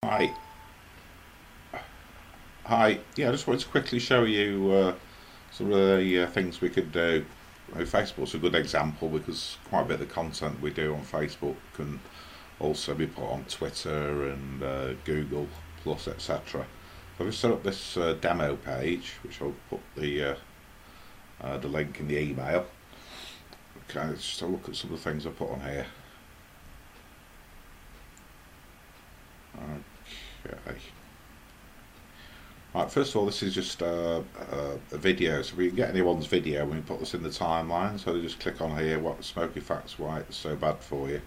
Hi, hi. Yeah, I just wanted to quickly show you some of the things we could do. Facebook's a good example because quite a bit of the content we do on Facebook can also be put on Twitter and Google Plus, etc. So I've just set up this demo page, which I'll put the link in the email. Okay, let's just have a look at some of the things I put on here. Okay. Right, first of all, this is just a video, so we can get anyone's video when we put this in the timeline. So they just click on here, what smoky facts, why it's so bad for you.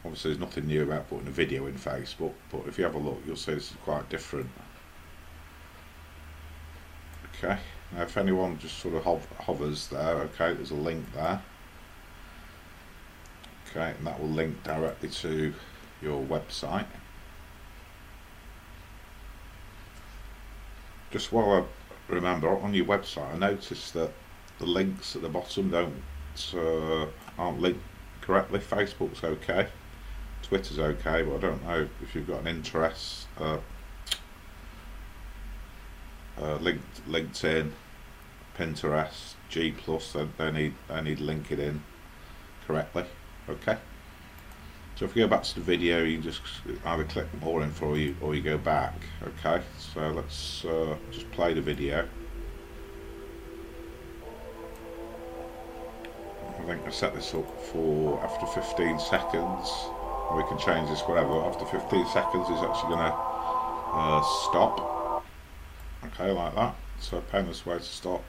Obviously, there's nothing new about putting a video in Facebook, but if you have a look, you'll see this is quite different. Okay, now if anyone just sort of hovers there, okay, there's a link there. Okay, and that will link directly to your website. Just while I remember, on your website, I noticed that the links at the bottom aren't linked correctly. Facebook's okay, Twitter's okay, but I don't know if you've got an interest. LinkedIn, Pinterest, G Plus, they need linking in correctly. Okay. So if you go back to the video, you just either click more info or you go back. Okay, so let's just play the video. I think I set this up for after 15 seconds. We can change this whatever. After 15 seconds, it's actually going to stop. Okay, like that. So painless way to stop.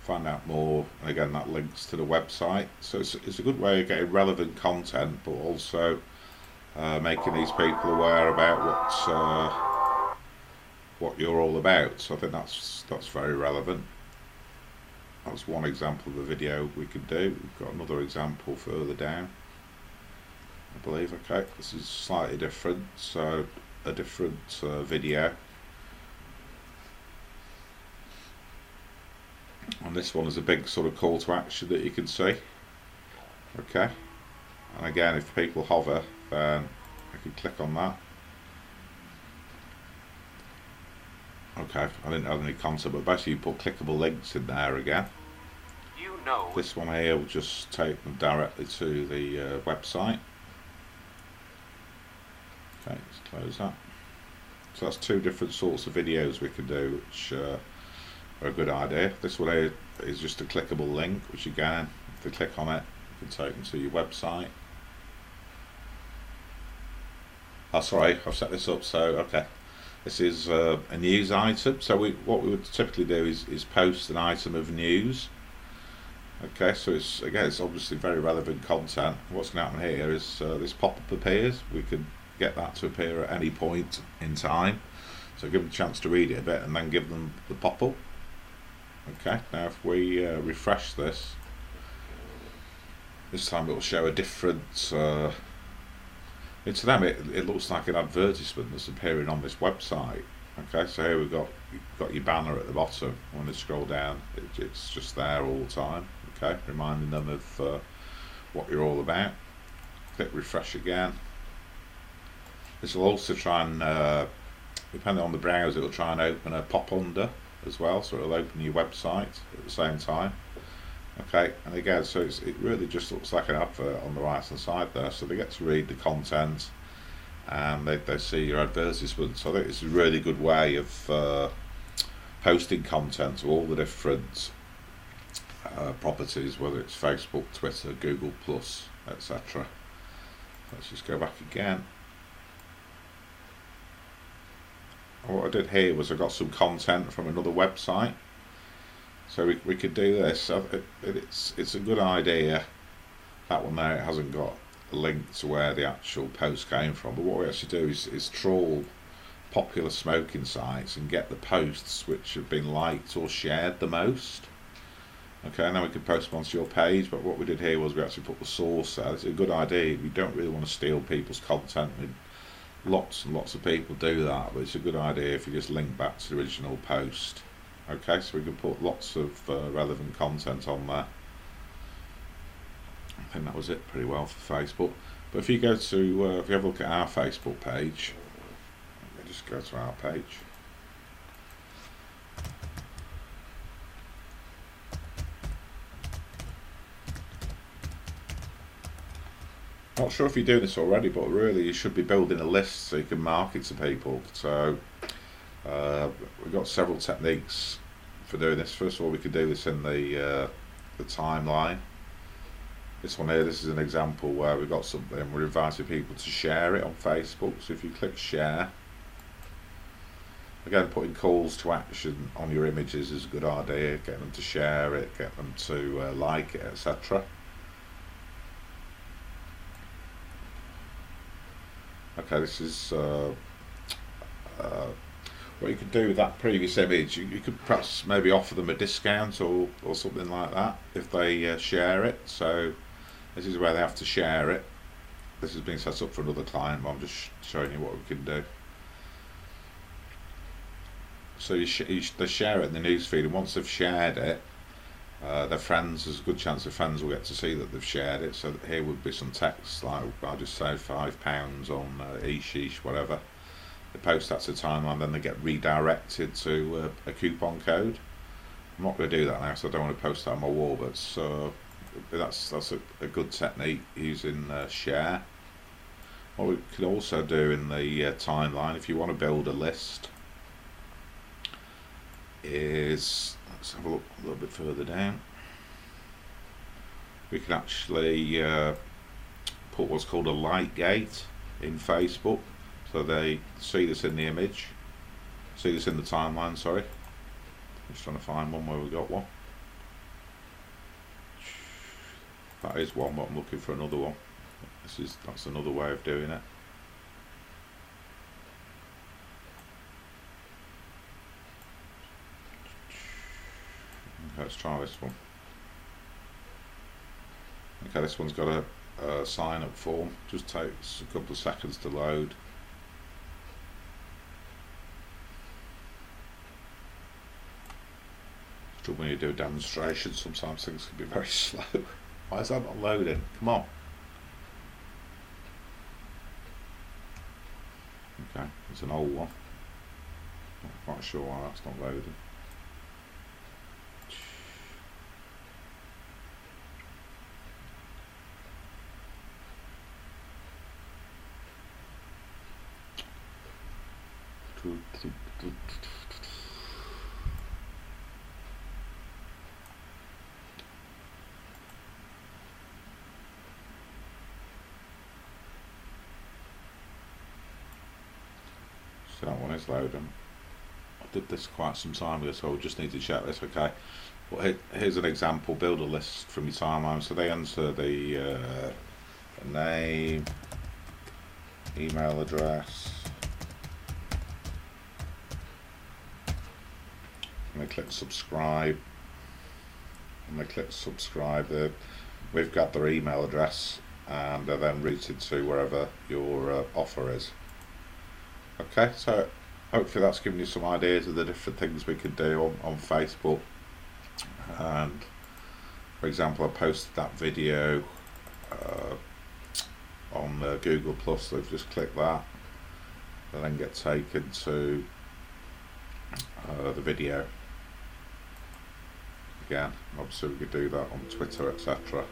Find out more, and again that links to the website. So it's a good way of getting relevant content, but also making these people aware about what you're all about. So I think that's very relevant. That's one example of a video we could do. We've got another example further down, I believe. Okay, this is slightly different, so a different video. And this one is a big sort of call to action that you can see. Okay, and again, if people hover, then I can click on that. Okay, I didn't have any concept, but basically you put clickable links in there again. This one here will just take them directly to the website. Okay, let's close that. So that's two different sorts of videos we can do, which are a good idea. This one here is just a clickable link, which again, if they click on it, you can take them to your website. Oh, sorry, I've set this up. So okay, this is a news item. So what we would typically do is post an item of news. Okay, so it's obviously very relevant content. What's going to happen here is this pop-up appears. We can get that to appear at any point in time. So give them a chance to read it a bit and then give them the pop-up. Okay, now if we refresh this time it will show a different, to them it looks like an advertisement that's appearing on this website. Okay, so here you've got your banner at the bottom. When they scroll down, it's just there all the time. Okay, reminding them of what you're all about. Click refresh again. This will also try and, depending on the browser, it will try and open a pop under as well, so it'll open your website at the same time. Okay, and again, so it really just looks like an advert on the right hand side there, so they get to read the content and they see your advertisement. So I think it's a really good way of posting content to all the different properties, whether it's Facebook, Twitter, Google Plus, etc. Let's just go back again. What I did here was I got some content from another website, so we could do this. It's a good idea. That one there, it hasn't got a link to where the actual post came from, but what we actually do is trawl popular smoking sites and get the posts which have been liked or shared the most. Okay, and then we can post them onto your page, but what we did here was we actually put the source there. It's a good idea. We don't really want to steal people's content. Lots and lots of people do that, but it's a good idea if you just link back to the original post. Okay, so we can put lots of relevant content on there. I think that was it pretty well for Facebook. But if you go to, if you have a look at our Facebook page, just go to our page. Not sure if you're doing this already, but really you should be building a list so you can market to people. So we've got several techniques for doing this. First of all, we could do this in the timeline. This one here, this is an example where we've got something, we're inviting people to share it on Facebook. So if you click share, again, putting calls to action on your images is a good idea. Get them to share it, get them to like it, etc. Okay, this is what you could do with that previous image. You could perhaps maybe offer them a discount or something like that if they share it. So this is where they have to share it. This has been set up for another client, but I'm just showing you what we can do. So they share it in the newsfeed, and once they've shared it, their friends, there's a good chance their friends will get to see that they've shared it. So here would be some text like, I'll just say £5 on Esheeh, whatever. They post that to timeline, then they get redirected to a coupon code. I'm not going to do that now, so I don't want to post that on my wall, but that's a good technique using share. What we could also do in the timeline, if you want to build a list, is, let's have a look a little bit further down. We can actually put what's called a light gate in Facebook, so they see this in the image, see this in the timeline, sorry. I'm just trying to find one where we got one. That is one, but I'm looking for another one. That's another way of doing it. Let's try this one. Okay, this one's got a sign up form. Just takes a couple of seconds to load. When you do a demonstration, sometimes things can be very slow. Why is that not loading? Come on. Okay, it's an old one. Not quite sure why that's not loading. So that one is loading. I did this quite some time ago, so I just need to check this. Okay, well, here's an example. Build a list from your timeline. So they enter the name, email address, and they click subscribe. And they click subscribe. We've got their email address, and they're then routed to wherever your offer is. Okay, so hopefully that's given you some ideas of the different things we could do on Facebook. And for example, I posted that video on Google Plus. So just click that and then get taken to the video. Again, obviously we could do that on Twitter, etc.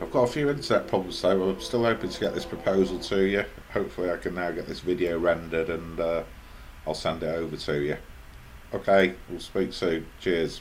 I've got a few internet problems, so I'm still hoping to get this proposal to you. Hopefully I can now get this video rendered and I'll send it over to you. Okay, we'll speak soon. Cheers.